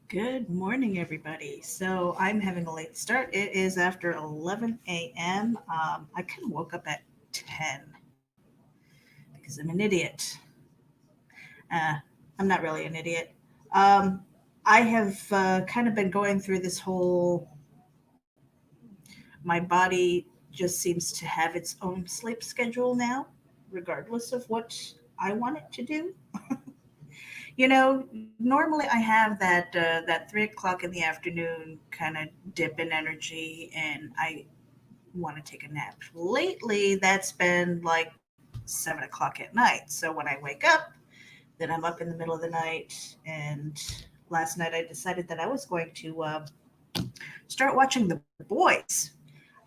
Good morning, everybody. So I'm having a late start. It is after 11 a.m. I kind of woke up at 10 because I'm an idiot. Uh, I'm not really an idiot. Um, I have kind of been going through this whole, my body just seems to have its own sleep schedule now, regardless of what I want it to do. Normally I have that 3 o'clock in the afternoon kind of dip in energy, and I want to take a nap. Lately, that's been like 7 o'clock at night. So when I wake up, then I'm up in the middle of the night. And last night I decided that I was going to start watching The Boys.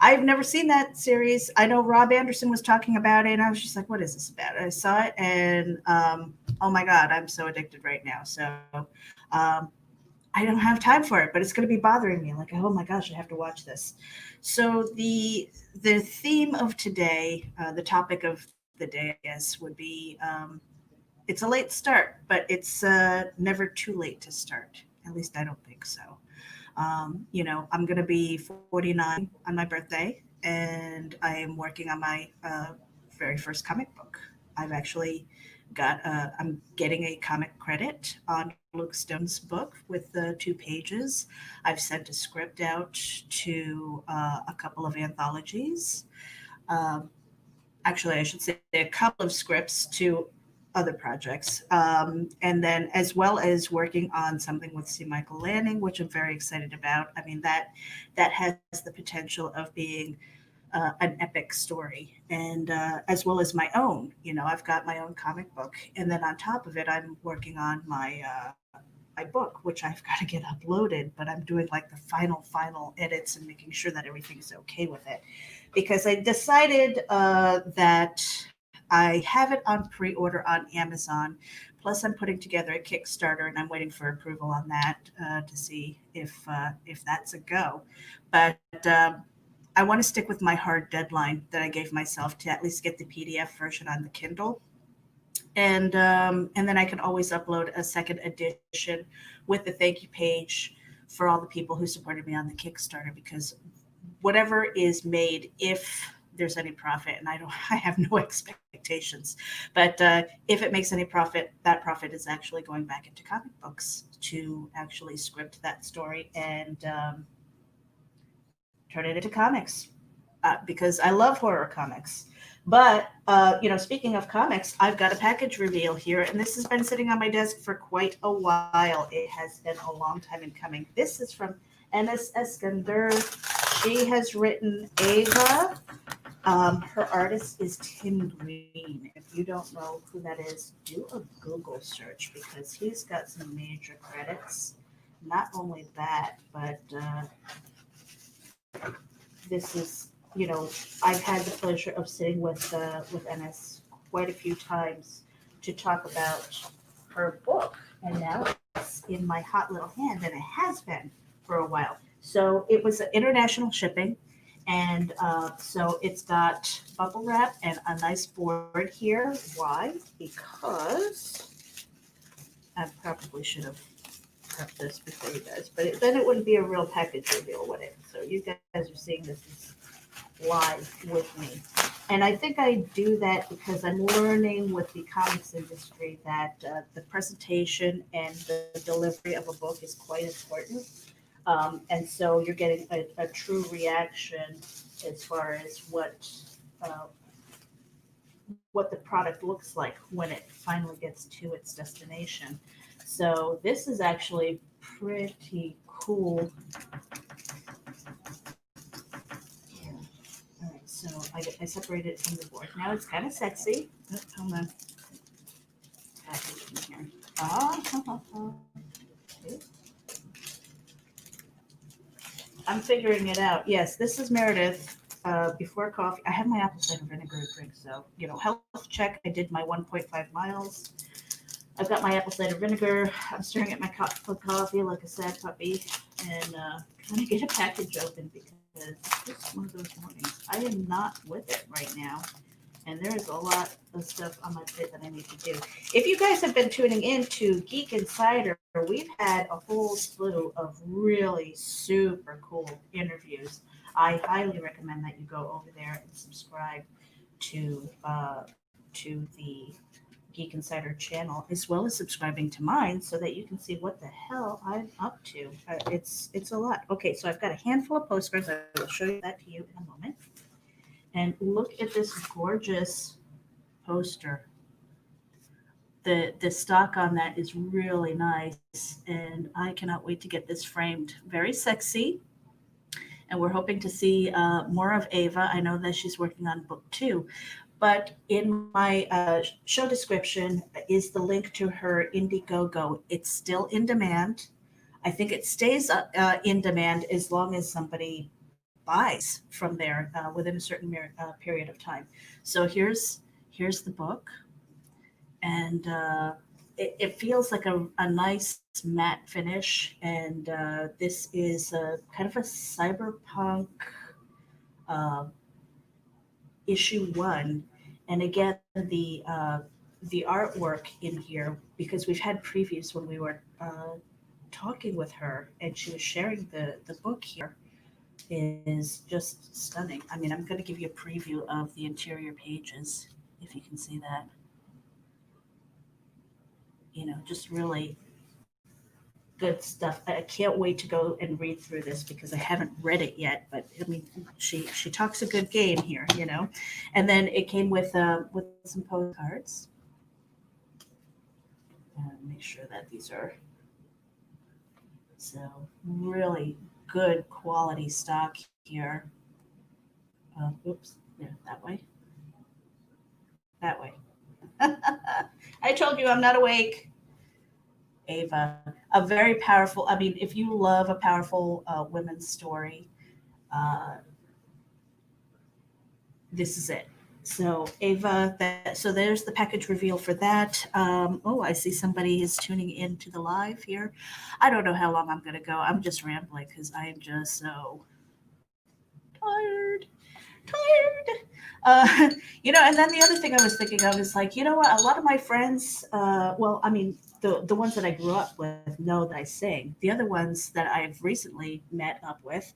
I've never seen that series. I know Rob Anderson was talking about it, and I was just like, "What is this about?" I saw it, and oh my god, I'm so addicted right now. So um, I don't have time for it, but it's going to be bothering me. Like, oh my gosh, I have to watch this. So the theme of today, the topic of the day, I guess, would be it's a late start, but it's never too late to start. At least I don't think so. I'm going to be 49 on my birthday, and I am working on my very first comic book. I've actually I'm getting a comic credit on Luke Stone's book with the 2 pages. I've sent a script out to a couple of anthologies. Um, Actually, I should say a couple of scripts to other projects. And then as well as working on something with C. Michael Lanning, which I'm very excited about. I mean, that has the potential of being an epic story, and as well as my own. I've got my own comic book, and then on top of it, I'm working on my book, which I've got to get uploaded. But I'm doing like the final edits and making sure that everything's okay with it, because I decided that I have it on pre-order on Amazon. Plus, I'm putting together a Kickstarter, and I'm waiting for approval on that to see if that's a go. But I want to stick with my hard deadline that I gave myself to at least get the PDF version on the Kindle, and then I can always upload a second edition with the thank you page for all the people who supported me on the Kickstarter, because whatever is made, if there's any profit, and I have no expectations, but if it makes any profit, that profit is actually going back into comic books to actually script that story and turn it into comics, because I love horror comics. But speaking of comics, I've got a package reveal here, and this has been sitting on my desk for quite a while. It has been a long time in coming. This is from Annas Eskander. She has written EYVA. Her artist is Tim Green. If you don't know who that is, do a Google search, because he's got some major credits. Not only that, but this is, I've had the pleasure of sitting with NS quite a few times to talk about her book, and now it's in my hot little hand, and it has been for a while. So it was international shipping, and so it's got bubble wrap and a nice board here. Why? Because I probably should have prepped this before you guys, but then it wouldn't be a real package reveal, would it? So you guys are seeing this live with me. And I think I do that because I'm learning with the comics industry that the presentation and the delivery of a book is quite important. And so you're getting a true reaction as far as uh, what the product looks like when it finally gets to its destination. So this is actually pretty cool. All right, so I separated it from the board. Now it's kind of sexy. Oh, hold on. Package in here. Okay. I'm figuring it out. Yes, this is Meredith. Before coffee, I have my apple cider vinegar drink. So, health check. I did my 1.5 miles. I've got my apple cider vinegar. I'm stirring at my cup of coffee like a sad puppy, and trying to get a package open, because it's just one of those mornings. I am not with it right now. And there's a lot of stuff on my plate that I need to do. If you guys have been tuning in to Geek Insider, we've had a whole slew of really super cool interviews. I highly recommend that you go over there and subscribe to the Geek Insider channel, as well as subscribing to mine, so that you can see what the hell I'm up to. It's a lot. Okay, so I've got a handful of postcards. I will show you that to you in a moment. And look at this gorgeous poster. The stock on that is really nice, and I cannot wait to get this framed. Very sexy, and we're hoping to see more of Ava. I know that she's working on book two, but in my show description is the link to her IndieGoGo. It's still in demand. I think it stays in demand as long as somebody buys from there within a certain period of time. So here's the book, and it feels like a nice matte finish. And this is kind of a cyberpunk uh, issue one. And again, the artwork in here, because we've had previews when we were talking with her, and she was sharing the book here, is just stunning. I mean, I'm going to give you a preview of the interior pages, if you can see that. Just really good stuff. I can't wait to go and read through this because I haven't read it yet. But I mean, she talks a good game here. And then it came with some postcards. Make sure that these are so really good quality stock here. Oops, yeah, that way. That way. I told you I'm not awake. Ava, a very powerful. I mean, if you love a powerful women's story, uh, this is it. So Ava, so there's the package reveal for that. Oh, I see somebody is tuning into the live here. I don't know how long I'm going to go. I'm just rambling because I am just so tired. And then the other thing I was thinking of is like, you know what? A lot of my friends, well, I mean, the ones that I grew up with know that I sing. The other ones that I've recently met up with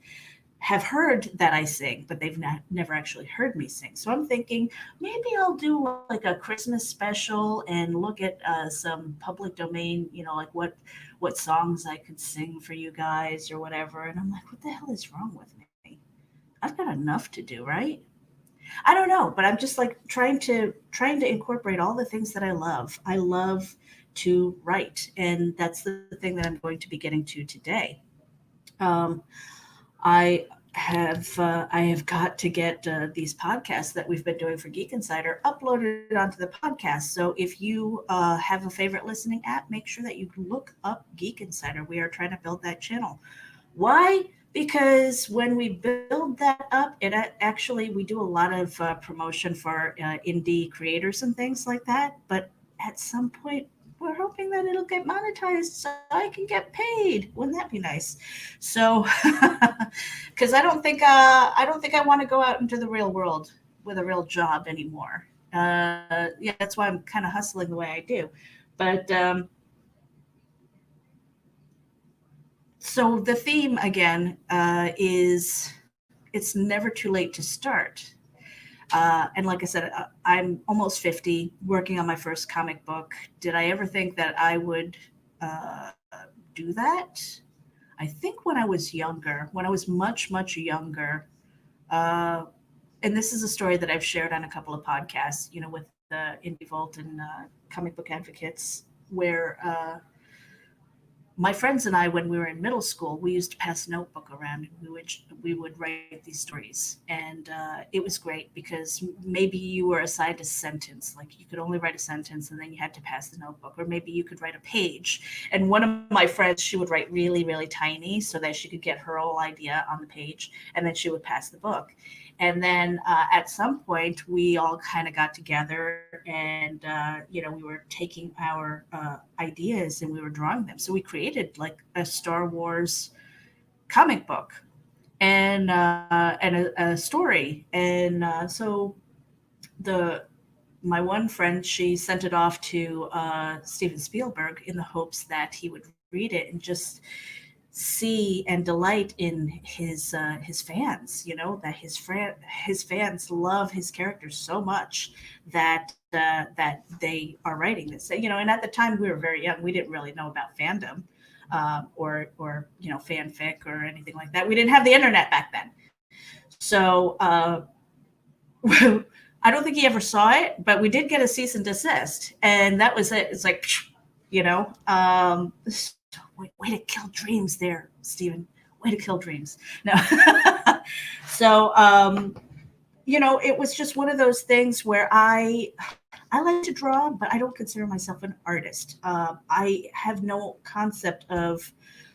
have heard that I sing, but they've never actually heard me sing. So I'm thinking maybe I'll do like a Christmas special and look at some public domain, like what songs I could sing for you guys or whatever. And I'm like, what the hell is wrong with me? I've got enough to do, right? I don't know, but I'm just like trying to incorporate all the things that I love. I love to write, and that's the thing that I'm going to be getting to today. Um, I have got to get these podcasts that we've been doing for Geek Insider uploaded onto the podcast. So if you have a favorite listening app, make sure that you look up Geek Insider. We are trying to build that channel. Why? Because when we build that up, actually we do a lot of promotion for indie creators and things like that. But at some point, we're hoping that it'll get monetized so I can get paid. Wouldn't that be nice? So, because I don't think I want to go out into the real world with a real job anymore. Yeah, that's why I'm kind of hustling the way I do. But so the theme again is it's never too late to start. And like I said, I'm almost 50, working on my first comic book. Did I ever think that I would uh, do that? I think when I was younger, when I was much, much younger, uh, and this is a story that I've shared on a couple of podcasts, with the Indie Vault and Comic Book Advocates, where my friends and I, when we were in middle school, we used to pass a notebook around, and we would write these stories, and it was great because maybe you were assigned a sentence, like you could only write a sentence, and then you had to pass the notebook, or maybe you could write a page. And one of my friends, she would write really, really tiny so that she could get her whole idea on the page, and then she would pass the book. And then at some point, we all kind of got together, and we were taking our ideas and we were drawing them. So we created like a Star Wars comic book and a story. And so the my one friend, she sent it off to Steven Spielberg in the hopes that he would read it and just see and delight in his fans. You know that his fans love his characters so much that they are writing this. You know, and at the time we were very young, we didn't really know about fandom or you know fanfic or anything like that. We didn't have the internet back then, so. I don't think he ever saw it, but we did get a cease and desist, and that was it. It's like, you know, way to kill dreams there, Stephen. Way to kill dreams. No, so you know, it was just one of those things where I like to draw, but I don't consider myself an artist. I have no concept of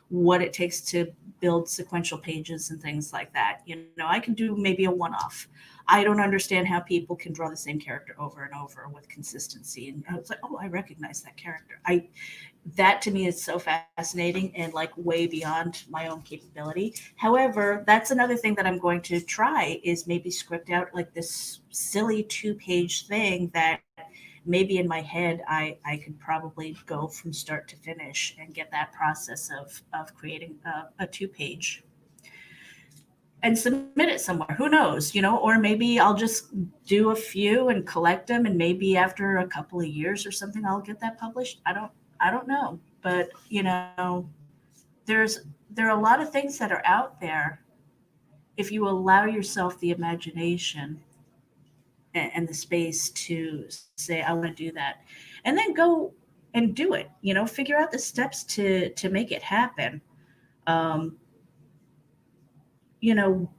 what it takes to build sequential pages and things like that. You know, I can do maybe a one off. I don't understand how people can draw the same character over and over with consistency. And I was like, oh, I recognize that character. That to me is so fascinating and like way beyond my own capability. However, that's another thing that I'm going to try is maybe script out like this silly 2-page thing that maybe in my head I could probably go from start to finish and get that process of creating a 2-page and submit it somewhere. Who knows, you know, or maybe I'll just do a few and collect them, and maybe after a couple of years or something, I'll get that published. I don't know, but you know, there are a lot of things that are out there if you allow yourself the imagination and the space to say, I want to do that, and then go and do it. You know, figure out the steps to make it happen. Um, you know,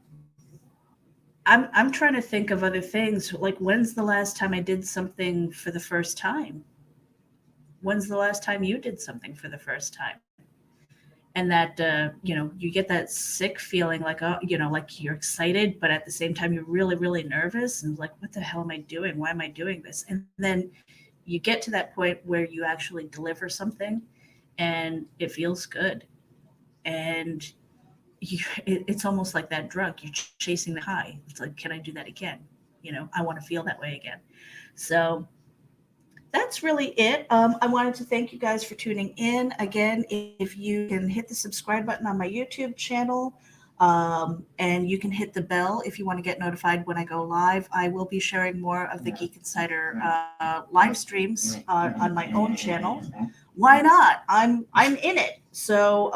I'm trying to think of other things. Like, when's the last time I did something for the first time? When's the last time you did something for the first time? And that you know, you get that sick feeling, like, oh, you know, like you're excited, but at the same time you're really really nervous and like, what the hell am I doing? Why am I doing this? And then you get to that point where you actually deliver something and it feels good, and it's almost like that drug. You're chasing the high. It's like, can I do that again? You know, I want to feel that way again. So that's really it. I wanted to thank you guys for tuning in. Again, if you can hit the subscribe button on my YouTube channel, and you can hit the bell if you want to get notified when I go live. I will be sharing more of the Geek Insider live streams on my own channel. Why not? I'm in it. So,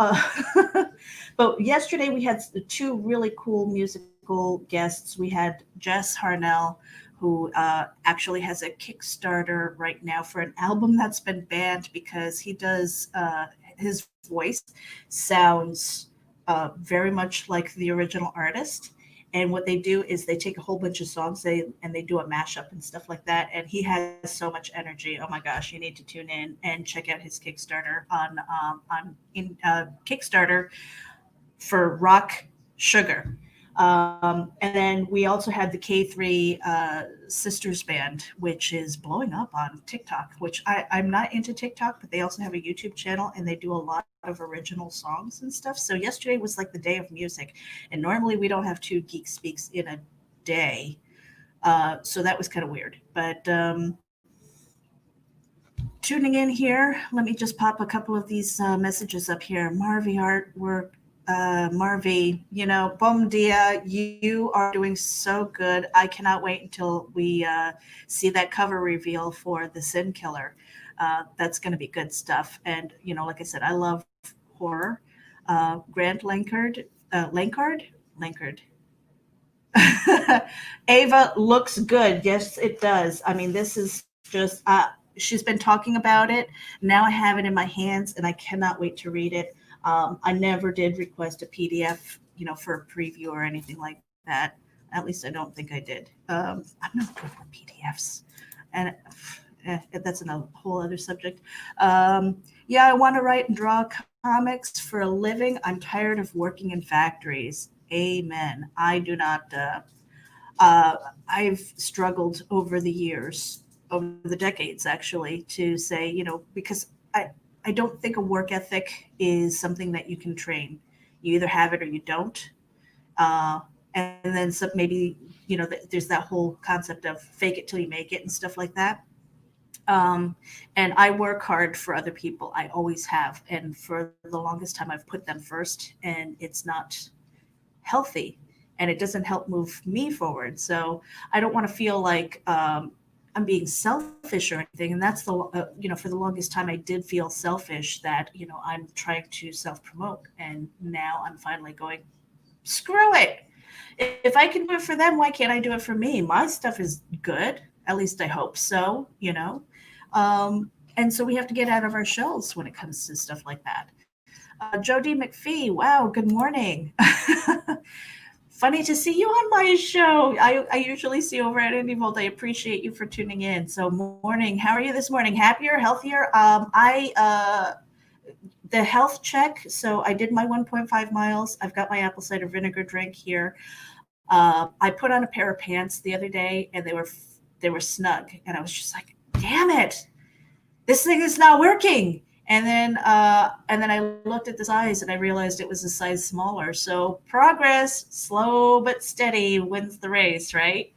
but yesterday we had two really cool musical guests. We had Jess Harnell, who actually has a Kickstarter right now for an album that's been banned because he does his voice sounds very much like the original artist. And what they do is they take a whole bunch of songs and they do a mashup and stuff like that. And he has so much energy. Oh my gosh, you need to tune in and check out his Kickstarter on Kickstarter for Rock Sugar. And then we also had the K3 Sisters Band, which is blowing up on TikTok, which I'm not into TikTok, but they also have a YouTube channel and they do a lot of original songs and stuff. So yesterday was like the day of music. And normally we don't have two Geek Speaks in a day. So that was kind of weird. But tuning in here, let me just pop a couple of these messages up here. Marvy Artwork. Marvy, you know, bom dia, you are doing so good. I cannot wait until we see that cover reveal for The Sin Killer. That's going to be good stuff. And, you know, like I said, I love horror. Grant Lankard. Ava looks good. Yes, it does. I mean, this is just, she's been talking about it. Now I have it in my hands and I cannot wait to read it. I never did request a PDF, you know, for a preview or anything like that. At least I don't think I did. I'm not good with PDFs, and that's a whole other subject. Yeah, I want to write and draw comics for a living. I'm tired of working in factories. Amen. I do not. I've struggled over the years, over the decades, actually, to say, you know, because I don't think a work ethic is something that you can train. You either have it or you don't. And then maybe there's that whole concept of fake it till you make it and stuff like that. Um, and I work hard for other people. I always have. And for the longest time, I've put them first, and it's not healthy and it doesn't help move me forward. So I don't want to feel like I'm being selfish or anything. And that's for the longest time, I did feel selfish that, I'm trying to self promote. And now I'm finally going, screw it. If I can do it for them, why can't I do it for me? My stuff is good. At least I hope so. And so we have to get out of our shells when it comes to stuff like that. Jody McPhee, wow, good morning. Funny to see you on my show. I usually see you over at IndieVolt. I appreciate you for tuning in. So morning, how are you this morning? Happier, healthier? The health check. So I did my 1.5 miles. I've got my apple cider vinegar drink here. I put on a pair of pants the other day, and they were snug, and I was just like, damn it, this thing is not working. And then I looked at the size, and I realized it was a size smaller. So progress, slow but steady, wins the race, right?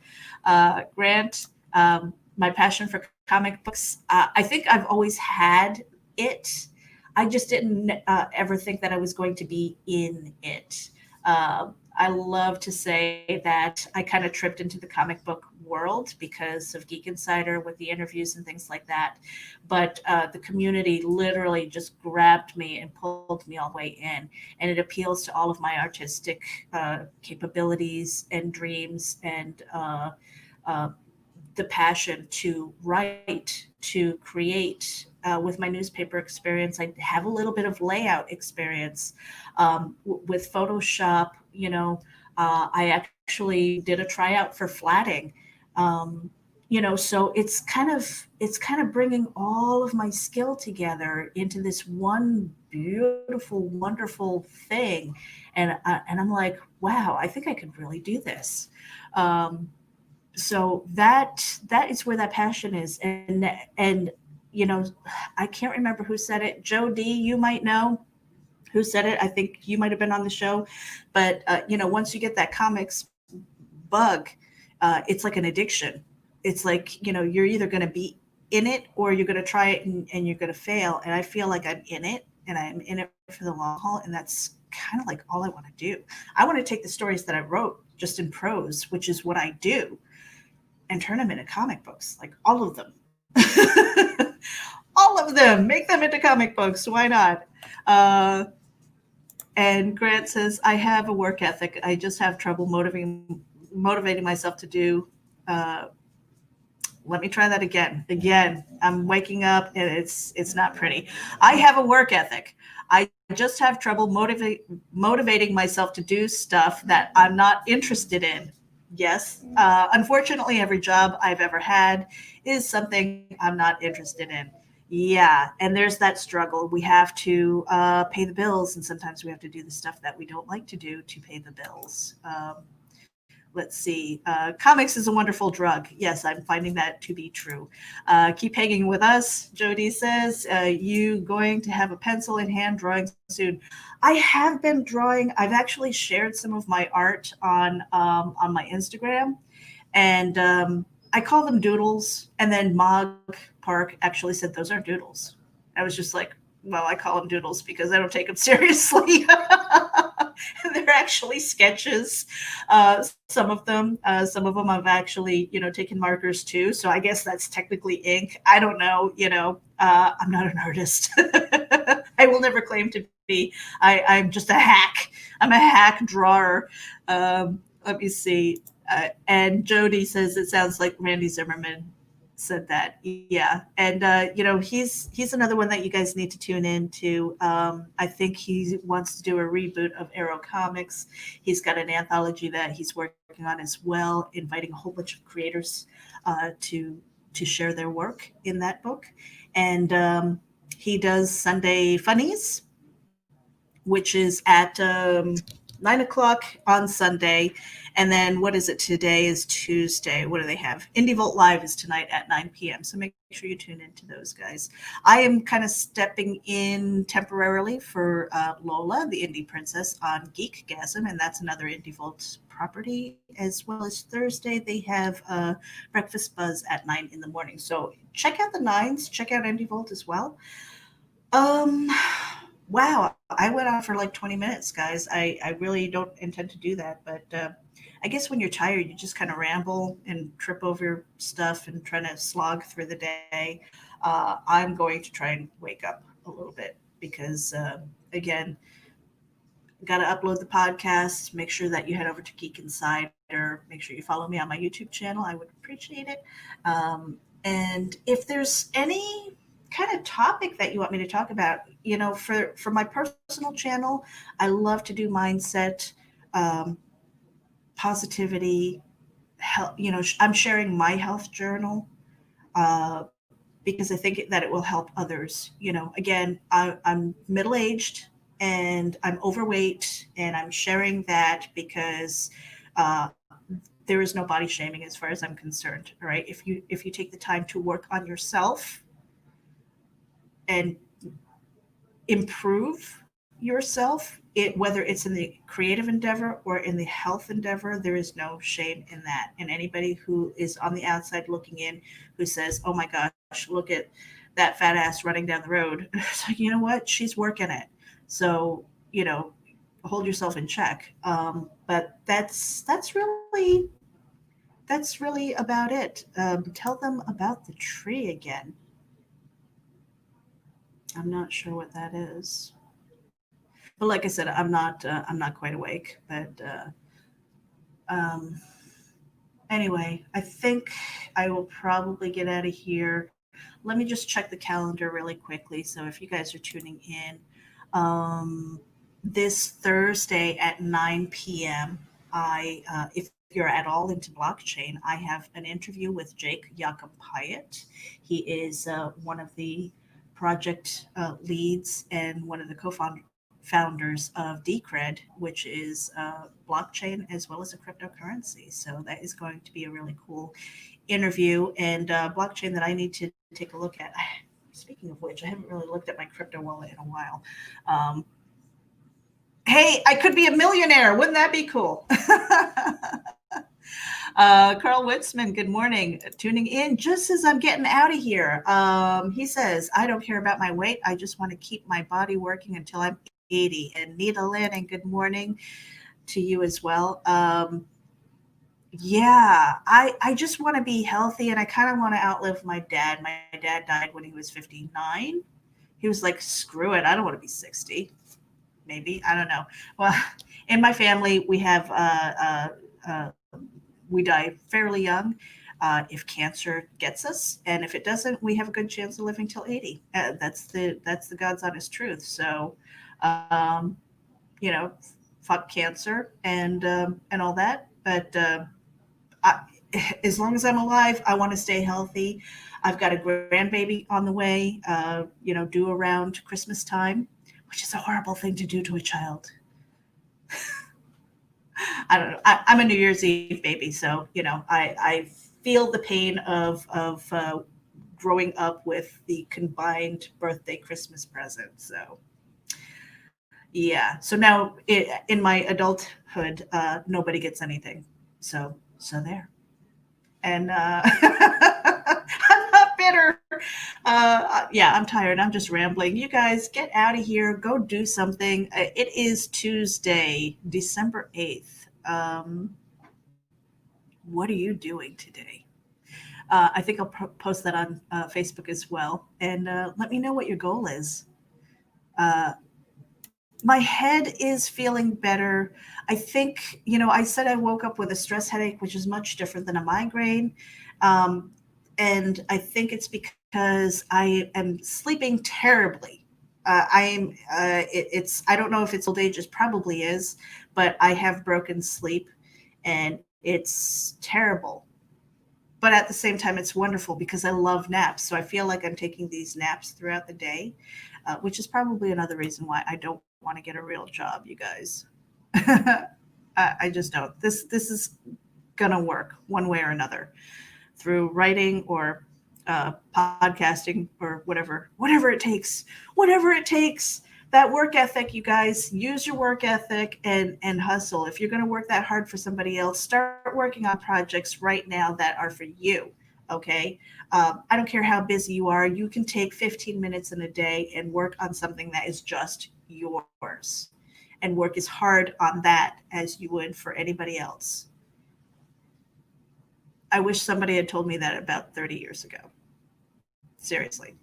Grant, my passion for comic books, I think I've always had it. I just didn't ever think that I was going to be in it. I love to say that I kind of tripped into the comic book world because of Geek Insider with the interviews and things like that. But the community literally just grabbed me and pulled me all the way in. And it appeals to all of my artistic capabilities and dreams and the passion to write, to create. With my newspaper experience, I have a little bit of layout experience with Photoshop. I actually did a tryout for flatting. So it's kind of bringing all of my skill together into this one beautiful, wonderful thing, and I'm like, wow, I think I could really do this. So that is where that passion is, and I can't remember who said it. Joe D, you might know who said it. I think you might have been on the show. But, once you get that comics bug, it's like an addiction. It's like, you're either going to be in it or you're going to try it and you're going to fail. And I feel like I'm in it, and I'm in it for the long haul. And that's kind of like all I want to do. I want to take the stories that I wrote just in prose, which is what I do, and turn them into comic books, like all of them. All of them, make them into comic books. Why not? And Grant says, I have a work ethic. I just have trouble motivating myself to do. Let me try that again. I'm waking up and it's not pretty. I have a work ethic. I just have trouble motivating myself to do stuff that I'm not interested in. Yes. Unfortunately, every job I've ever had is something I'm not interested in. Yeah. And there's that struggle. We have to pay the bills, and sometimes we have to do the stuff that we don't like to do to pay the bills. Let's see. Comics is a wonderful drug. Yes, I'm finding that to be true. Keep hanging with us. Jody says, you going to have a pencil in hand drawing soon? I have been drawing. I've actually shared some of my art on my Instagram, and I call them doodles. And then Mog Park actually said those aren't doodles. I was just like, well, I call them doodles because I don't take them seriously. They're actually sketches. Some of them I've actually, taken markers too. So I guess that's technically ink. I don't know. I'm not an artist. I will never claim to be. I'm just a hack. I'm a hack drawer. Let me see. And Jody says it sounds like Randy Zimmerman said that. Yeah. And he's another one that you guys need to tune in to. I think he wants to do a reboot of Arrow Comics. He's got an anthology that he's working on as well, inviting a whole bunch of creators to share their work in that book. And he does Sunday Funnies, which is at 9 o'clock on Sunday. And then what is it? Today is Tuesday. What do they have? Indie Vault Live is tonight at 9 p.m. So make sure you tune into those guys. I am kind of stepping in temporarily for Lola, the Indie Princess, on Geekgasm, and that's another Indie Vault property. As well as Thursday, they have Breakfast Buzz at 9 in the morning. So check out the nines, check out Indie Vault as well. Um, wow, I went on for like 20 minutes, guys. I really don't intend to do that, but I guess when you're tired, you just kind of ramble and trip over stuff and trying to slog through the day. I'm going to try and wake up a little bit because, again, got to upload the podcast. Make sure that you head over to Geek Insider. Make sure you follow me on my YouTube channel. I would appreciate it. And if there's any kind of topic that you want me to talk about, for my personal channel, I love to do mindset, um, positivity, health. I'm sharing my health journal. Uh, because I think that it will help others. Again, I'm middle aged and I'm overweight, and I'm sharing that because uh, there is no body shaming as far as I'm concerned. All right, if you take the time to work on yourself and improve yourself, whether it's in the creative endeavor or in the health endeavor, there is no shame in that. And anybody who is on the outside looking in, who says, oh my gosh, look at that fat ass running down the road, it's like, you know what, she's working it. So hold yourself in check. But that's really about it. Tell them about the tree again. I'm not sure what that is. But like I said, I'm not quite awake. But um, anyway, I think I will probably get out of here. Let me just check the calendar really quickly. So if you guys are tuning in, um, this Thursday at 9 p.m., if you're at all into blockchain, I have an interview with Jake Jakob Pyatt. He is one of the project leads and one of the co-founders of Decred, which is blockchain as well as a cryptocurrency. So that is going to be a really cool interview, and blockchain that I need to take a look at. Speaking of which, I haven't really looked at my crypto wallet in a while. Um, hey, I could be a millionaire. Wouldn't that be cool? Carl Witzman, good morning. Tuning in just as I'm getting out of here. He says, I don't care about my weight. I just want to keep my body working until I'm 80. And Nita Lanning, good morning to you as well. Yeah, I just want to be healthy, and I kind of want to outlive my dad. My dad died when he was 59. He was like, screw it. I don't want to be 60. Maybe. I don't know. Well, in my family, we die fairly young if cancer gets us, and if it doesn't, we have a good chance of living till 80. That's the God's honest truth. So, um, you know, fuck cancer and all that. But I, as long as I'm alive, I want to stay healthy. I've got a grandbaby on the way, due around Christmas time, which is a horrible thing to do to a child. I don't know. I'm a New Year's Eve baby, so I feel the pain of growing up with the combined birthday Christmas present. So yeah. So now in my adulthood, nobody gets anything. So there. And I'm not bitter. Yeah, I'm tired. I'm just rambling. You guys get out of here. Go do something. It is Tuesday, December 8th. What are you doing today? I think I'll post that on Facebook as well. And let me know what your goal is. Uh, my head is feeling better. I think, I said I woke up with a stress headache, which is much different than a migraine. Um, and I think it's because I am sleeping terribly. I don't know if it's old age, it probably is, but I have broken sleep and it's terrible. But at the same time, it's wonderful because I love naps. So I feel like I'm taking these naps throughout the day, which is probably another reason why I don't want to get a real job, you guys. I just don't. This is gonna work one way or another through writing or podcasting or whatever it takes, whatever it takes. That work ethic, you guys, use your work ethic and hustle. If you're going to work that hard for somebody else, start working on projects right now that are for you. Okay. I don't care how busy you are. You can take 15 minutes in a day and work on something that is just yours, and work as hard on that as you would for anybody else. I wish somebody had told me that about 30 years ago. Seriously.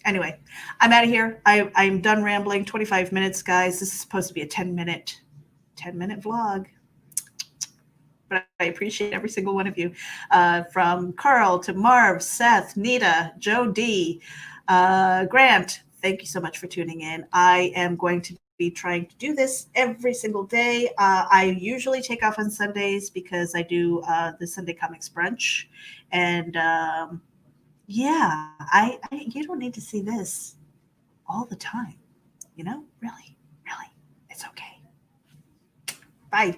Anyway, I'm out of here. I'm done rambling. 25 minutes, guys. This is supposed to be a 10-minute vlog. But I appreciate every single one of you. From Carl to Marv, Seth, Nita, Joe D, Grant, thank you so much for tuning in. I am going to be trying to do this every single day. I usually take off on Sundays because I do the Sunday Comics Brunch. And yeah, you don't need to see this all the time. Really, really, it's okay. Bye.